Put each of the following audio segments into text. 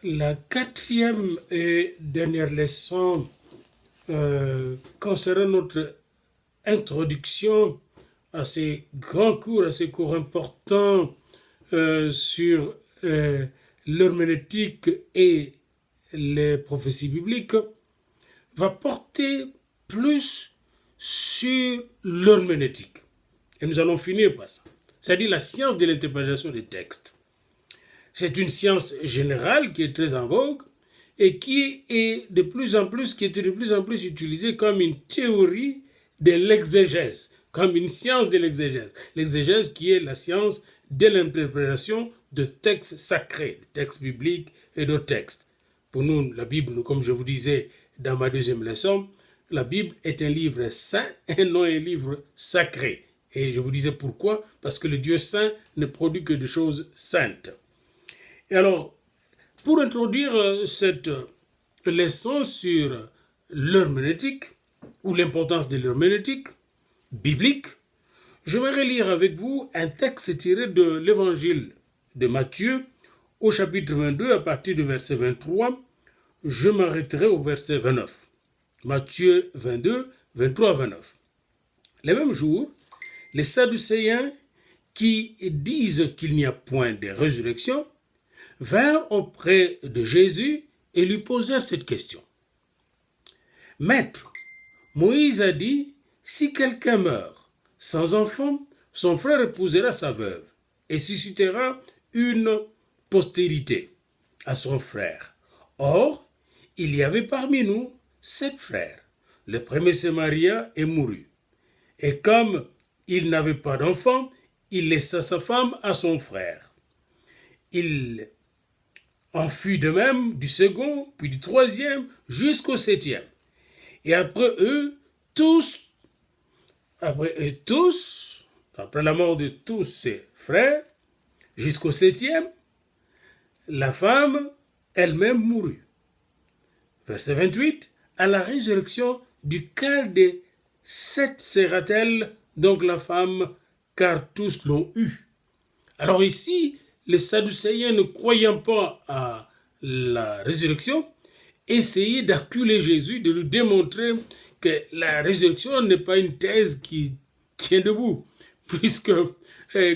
La quatrième et dernière leçon concernant notre introduction à ces grands cours, à ces cours importants sur l'herméneutique et les prophéties bibliques, va porter plus sur l'herméneutique. Et nous allons finir par ça. C'est-à-dire la science de l'interprétation des textes. C'est une science générale qui est très en vogue et qui était de plus en plus utilisée comme une théorie de l'exégèse, comme une science de l'exégèse. L'exégèse qui est la science de l'interprétation de textes sacrés, de textes bibliques et d'autres textes. Pour nous, la Bible, comme je vous disais dans ma deuxième leçon, la Bible est un livre saint et non un livre sacré. Et je vous disais pourquoi, parce que le Dieu saint ne produit que des choses saintes. Et alors, pour introduire cette leçon sur l'herméneutique, ou l'importance de l'herméneutique biblique, j'aimerais lire avec vous un texte tiré de l'évangile de Matthieu, au chapitre 22, à partir du verset 23. Je m'arrêterai au verset 29. Matthieu 22, 23 à 29. Le même jour, les Sadducéens qui disent qu'il n'y a point de résurrection vinrent auprès de Jésus et lui posèrent cette question. Maître, Moïse a dit, si quelqu'un meurt sans enfant, son frère épousera sa veuve et suscitera une postérité à son frère. Or, il y avait parmi nous 7 frères. Le premier se maria et mourut. Et comme il n'avait pas d'enfant, il laissa sa femme à son frère. Il en fut de même du second, puis du troisième, jusqu'au 7e. Et après la mort de tous ses frères, jusqu'au 7e, la femme elle-même mourut. Verset 28, à la résurrection duquel des 7 sera-t-elle donc la femme, car tous l'ont eu. Alors ici, les Sadducéens ne croyant pas à la résurrection, essayaient d'acculer Jésus, de lui démontrer que la résurrection n'est pas une thèse qui tient debout, puisque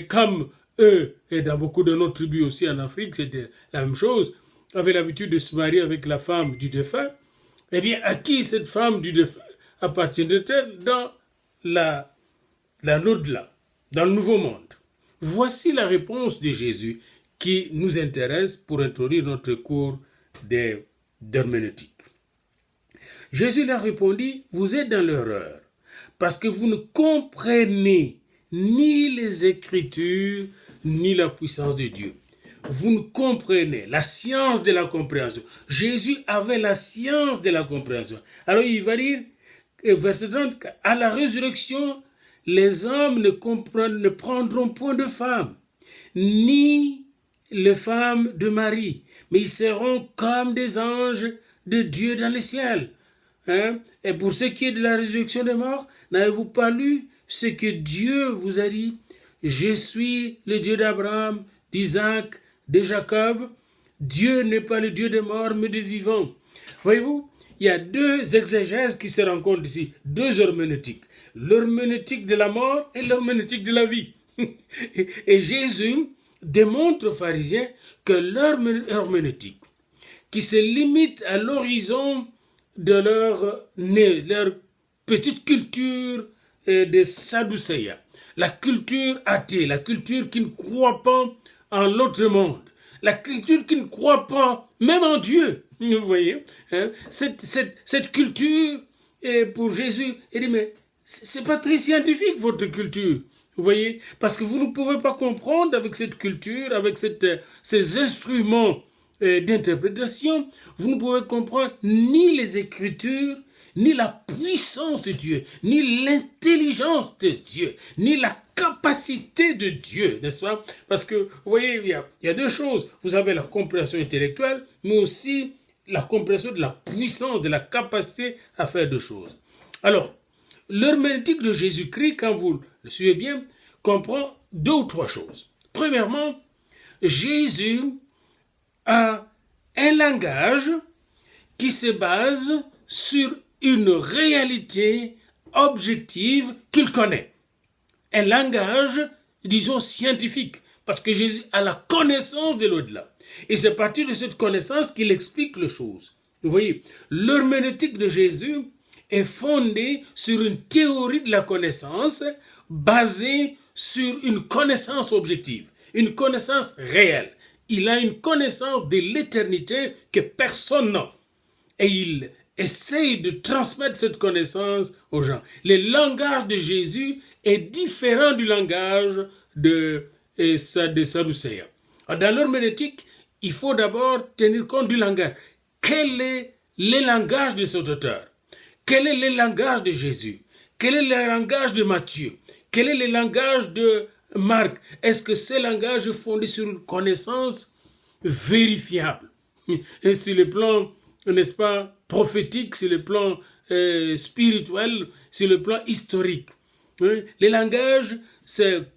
comme eux, et dans beaucoup de nos tribus aussi en Afrique, c'était la même chose, avaient l'habitude de se marier avec la femme du défunt, eh bien, à qui cette femme du défunt appartiendrait-elle dans l'au-delà, dans le nouveau monde? Voici la réponse de Jésus qui nous intéresse pour introduire notre cours d'herméneutique. Jésus leur répondit, vous êtes dans l'erreur, parce que vous ne comprenez ni les Écritures, ni la puissance de Dieu. Vous ne comprenez la science de la compréhension. Jésus avait la science de la compréhension. Alors il va dire, verset 30, à la résurrection, les hommes ne prendront point de femmes, ni les femmes de Marie, mais ils seront comme des anges de Dieu dans les ciels. Et pour ce qui est de la résurrection des morts, n'avez-vous pas lu ce que Dieu vous a dit? Je suis le Dieu d'Abraham, d'Isaac, de Jacob. Dieu n'est pas le Dieu des morts, mais des vivants. Voyez-vous, il y a 2 exégèses qui se rencontrent ici, 2 herméneutiques. L'herméneutique de la mort et l'herméneutique de la vie. Et Jésus démontre aux pharisiens que leur herméneutique, qui se limite à l'horizon de leur petite culture des Sadducéens, la culture athée, la culture qui ne croit pas en l'autre monde, la culture qui ne croit pas même en Dieu, vous voyez, cette culture, pour Jésus, il dit, mais c'est pas très scientifique votre culture, vous voyez, parce que vous ne pouvez pas comprendre avec cette culture, avec ces instruments d'interprétation, vous ne pouvez comprendre ni les Écritures, ni la puissance de Dieu, ni l'intelligence de Dieu, ni la capacité de Dieu, n'est-ce pas? Parce que, vous voyez, il y a 2 choses. Vous avez la compréhension intellectuelle, mais aussi la compréhension de la puissance, de la capacité à faire 2 choses. Alors, l'herméneutique de Jésus-Christ, quand vous le suivez bien, comprend 2 ou 3 choses. Premièrement, Jésus a un langage qui se base sur une réalité objective qu'il connaît. Un langage, disons, scientifique, parce que Jésus a la connaissance de l'au-delà. Et c'est à partir de cette connaissance qu'il explique les choses. Vous voyez, l'herméneutique de Jésus est fondée sur une théorie de la connaissance basée sur une connaissance objective, une connaissance réelle. Il a une connaissance de l'éternité que personne n'a. Et il essaye de transmettre cette connaissance aux gens. Le langage de Jésus est différent du langage de Sadducéens. Dans l'herméneutique, il faut d'abord tenir compte du langage. Quel est le langage de cet auteur? Quel est le langage de Jésus? Quel est le langage de Matthieu? Quel est le langage de Marc? Est-ce que ce langage est fondé sur une connaissance vérifiable? Et sur le plan, n'est-ce pas, prophétique, sur le plan spirituel, sur le plan historique. Le langage, c'est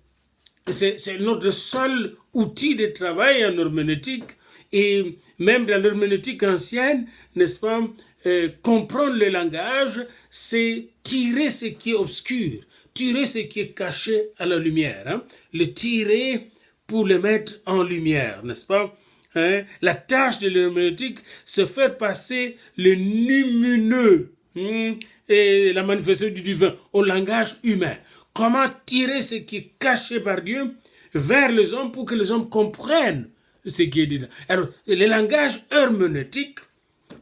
notre seul outil de travail en herméneutique. Et même dans l'herméneutique ancienne, n'est-ce pas, comprendre le langage, c'est tirer ce qui est obscur, tirer ce qui est caché à la lumière, hein? Le tirer pour le mettre en lumière, n'est-ce pas? La tâche de l'herméneutique, c'est faire passer le lumineux et la manifestation du divin au langage humain. Comment tirer ce qui est caché par Dieu vers les hommes pour que les hommes comprennent ce qui est dit. Alors, le langage herméneutique,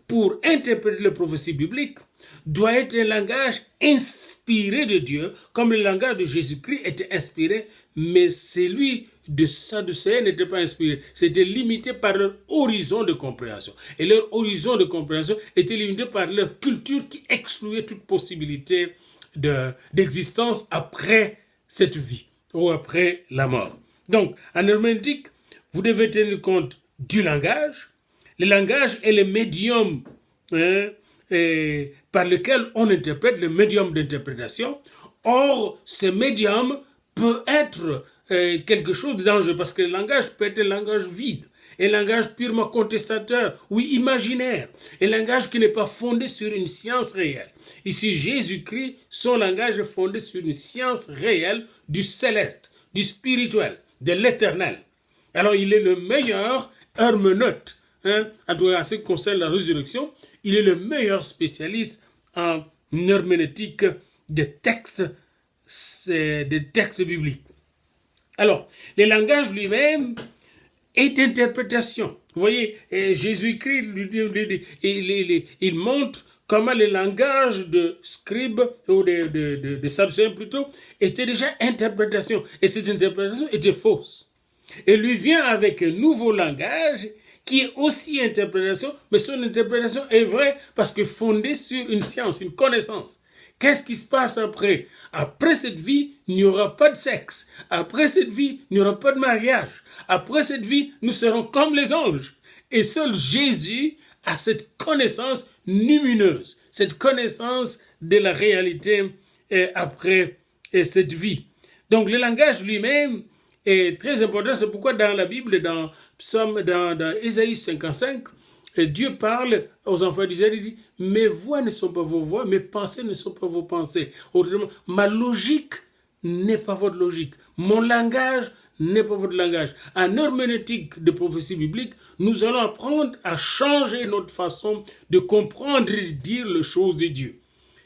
pour interpréter les prophéties bibliques, doit être un langage inspiré de Dieu, comme le langage de Jésus-Christ était inspiré, mais celui de Sadducéens n'était pas inspiré. C'était limité par leur horizon de compréhension. Et leur horizon de compréhension était limité par leur culture qui excluait toute possibilité d'existence après cette vie ou après la mort. Donc, en herméneutique, vous devez tenir compte du langage. Le langage est le médium par lequel on interprète, le médium d'interprétation. Or, ce médium peut être quelque chose de dangereux parce que le langage peut être un langage vide, un langage purement contestateur ou imaginaire, un langage qui n'est pas fondé sur une science réelle. Ici, Jésus-Christ, son langage est fondé sur une science réelle du céleste, du spirituel, de l'éternel. Alors, il est le meilleur herméneute, en tout cas en ce qui concerne la résurrection, il est le meilleur spécialiste en herméneutique des textes bibliques. Alors, le langage lui-même est interprétation. Vous voyez, Jésus-Christ, il montre comment le langage de scribe, ou de Sadducéens plutôt, était déjà interprétation. Et cette interprétation était fausse. Et lui vient avec un nouveau langage qui est aussi interprétation, mais son interprétation est vraie parce que fondée sur une science, une connaissance. Qu'est-ce qui se passe après? Après cette vie, il n'y aura pas de sexe. Après cette vie, il n'y aura pas de mariage. Après cette vie, nous serons comme les anges. Et seul Jésus a cette connaissance lumineuse, cette connaissance de la réalité après cette vie. Donc le langage lui-même est très important. C'est pourquoi dans la Bible, dans Ésaïe 55, Dieu parle aux enfants d'Israël, il dit, mes voix ne sont pas vos voix, mes pensées ne sont pas vos pensées. Autrement, ma logique n'est pas votre logique. Mon langage n'est pas votre langage. En herméneutique de prophétie biblique, nous allons apprendre à changer notre façon de comprendre et de dire les choses de Dieu.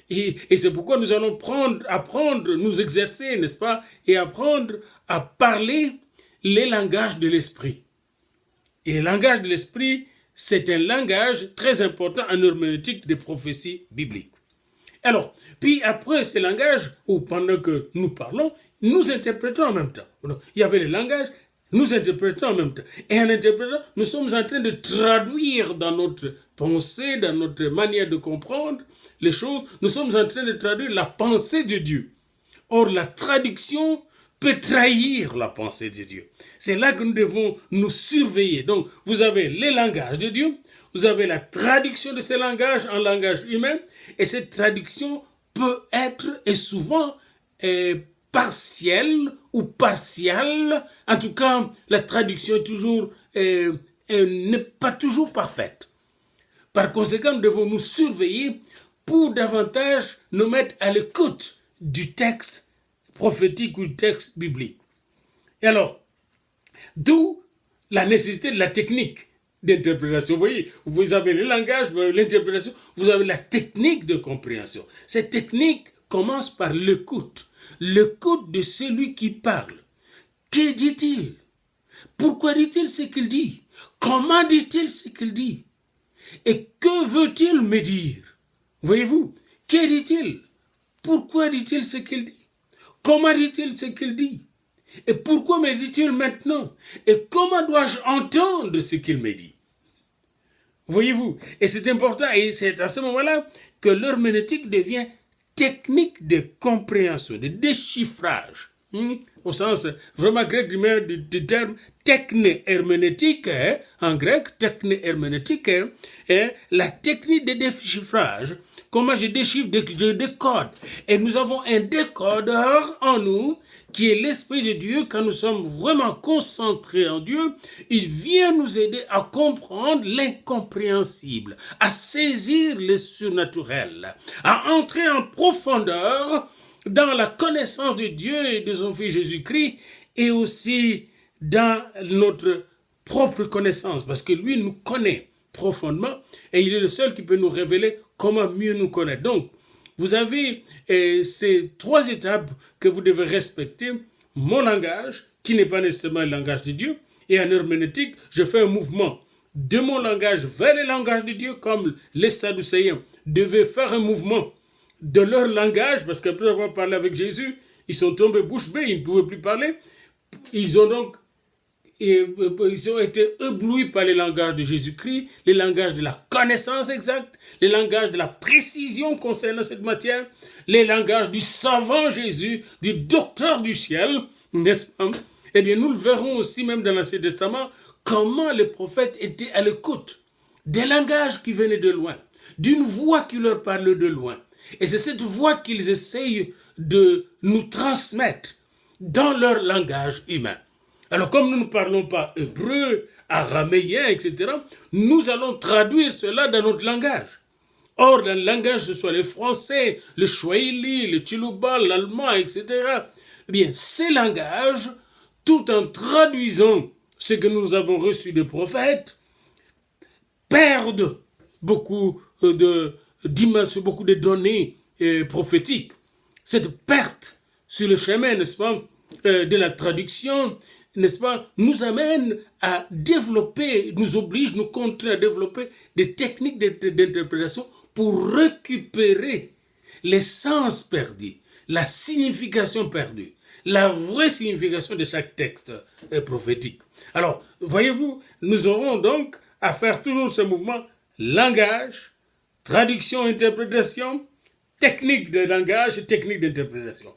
Et c'est pourquoi nous allons apprendre, nous exercer, n'est-ce pas, et apprendre à parler les langages de l'esprit. Et le langage de l'esprit, c'est un langage très important en herméneutique des prophéties bibliques. Alors, puis après ce langage, ou pendant que nous parlons, nous interprétons en même temps. Donc, il y avait le langage, nous interprétons en même temps. Et en interprétant, nous sommes en train de traduire dans notre pensée, dans notre manière de comprendre les choses, nous sommes en train de traduire la pensée de Dieu. Or, la traduction peut trahir la pensée de Dieu. C'est là que nous devons nous surveiller. Donc, vous avez les langages de Dieu, vous avez la traduction de ces langages en langage humain, et cette traduction peut être, et souvent, partielle ou partielle. En tout cas, la traduction est toujours n'est pas toujours parfaite. Par conséquent, nous devons nous surveiller pour davantage nous mettre à l'écoute du texte prophétique ou du texte biblique. Et alors, d'où la nécessité de la technique d'interprétation. Vous voyez, vous avez le langage, l'interprétation, vous avez la technique de compréhension. Cette technique commence par l'écoute. L'écoute de celui qui parle. Que dit-il? Pourquoi dit-il ce qu'il dit? Comment dit-il ce qu'il dit? Et que veut-il me dire? Voyez-vous, que dit-il? Pourquoi dit-il ce qu'il dit? Comment dit-il ce qu'il dit? Et pourquoi me dit-il maintenant? Et comment dois-je entendre ce qu'il me dit? Voyez-vous, et c'est important, et c'est à ce moment-là que l'herméneutique devient technique de compréhension, de déchiffrage. Au sens vraiment grec du terme techné-herméneutique, en grec, techné-herméneutique, la technique de déchiffrage. Comment je déchiffre, je décode. Et nous avons un décodeur en nous qui est l'Esprit de Dieu. Quand nous sommes vraiment concentrés en Dieu, il vient nous aider à comprendre l'incompréhensible, à saisir le surnaturel, à entrer en profondeur dans la connaissance de Dieu et de son Fils Jésus-Christ, et aussi dans notre propre connaissance, parce que lui nous connaît profondément et il est le seul qui peut nous révéler comment mieux nous connaître. Donc, vous avez ces trois étapes que vous devez respecter. Mon langage, qui n'est pas nécessairement le langage de Dieu, et en herméneutique, je fais un mouvement de mon langage vers le langage de Dieu, comme les Sadducéens devaient faire un mouvement de leur langage, parce qu'après avoir parlé avec Jésus, ils sont tombés bouche bée, ils ne pouvaient plus parler. Ils ont été éblouis par le langage de Jésus-Christ, le langage de la connaissance exacte, le langage de la précision concernant cette matière, le langage du savant Jésus, du docteur du ciel, n'est-ce pas? Eh bien, nous le verrons aussi même dans l'Ancien Testament, comment les prophètes étaient à l'écoute des langages qui venaient de loin, d'une voix qui leur parlait de loin. Et c'est cette voix qu'ils essayent de nous transmettre dans leur langage humain. Alors, comme nous ne parlons pas hébreu, araméen, etc., nous allons traduire cela dans notre langage. Or, dans le langage, ce soit le français, le swahili, le chiluba, l'allemand, etc., eh bien, ces langages, tout en traduisant ce que nous avons reçu des prophètes, perdent beaucoup de données prophétiques. Cette perte sur le chemin, n'est-ce pas, de la traduction, n'est-ce pas, nous amène à développer, nous oblige, nous contraint à développer des techniques d'interprétation pour récupérer l'essence perdue, la signification perdue, la vraie signification de chaque texte prophétique. Alors, voyez-vous, nous aurons donc à faire toujours ce mouvement langage, traduction, interprétation, technique de langage et technique d'interprétation.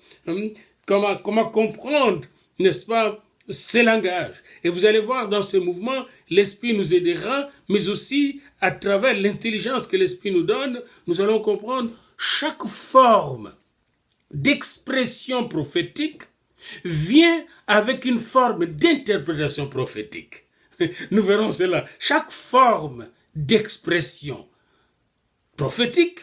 Comment comprendre, n'est-ce pas, ces langages. Et vous allez voir dans ce mouvement, l'Esprit nous aidera, mais aussi à travers l'intelligence que l'Esprit nous donne, nous allons comprendre chaque forme d'expression prophétique vient avec une forme d'interprétation prophétique. Nous verrons cela. Chaque forme d'expression prophétique,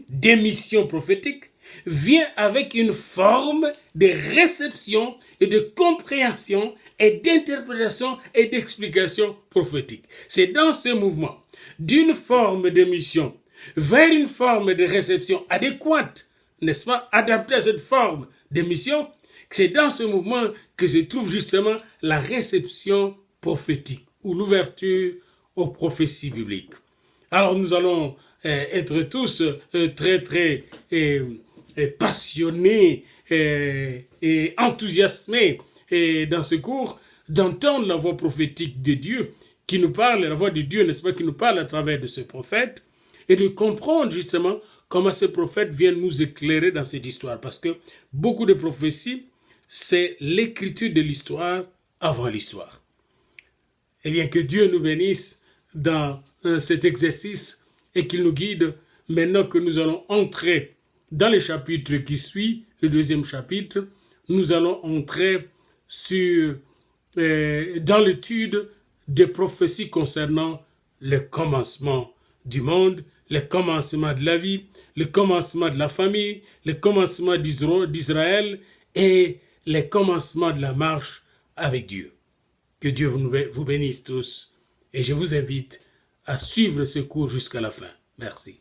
d'émission prophétique, vient avec une forme de réception et de compréhension et d'interprétation et d'explication prophétique. C'est dans ce mouvement d'une forme d'émission vers une forme de réception adéquate, n'est-ce pas, adaptée à cette forme d'émission, c'est dans ce mouvement que se trouve justement la réception prophétique ou l'ouverture aux prophéties bibliques. Alors nous allons être tous très passionnés et enthousiasmés dans ce cours d'entendre la voix prophétique de Dieu qui nous parle, la voix de Dieu, n'est-ce pas, qui nous parle à travers de ce prophète, et de comprendre justement comment ces prophètes viennent nous éclairer dans cette histoire. Parce que beaucoup de prophéties, c'est l'écriture de l'histoire avant l'histoire. Eh bien, que Dieu nous bénisse dans cet exercice et qu'il nous guide maintenant que nous allons entrer dans le chapitre qui suit, le deuxième chapitre. Nous allons entrer dans l'étude des prophéties concernant le commencement du monde, le commencement de la vie, le commencement de la famille, le commencement d'Israël et le commencement de la marche avec Dieu. Que Dieu vous bénisse tous et je vous invite à suivre ce cours jusqu'à la fin. Merci.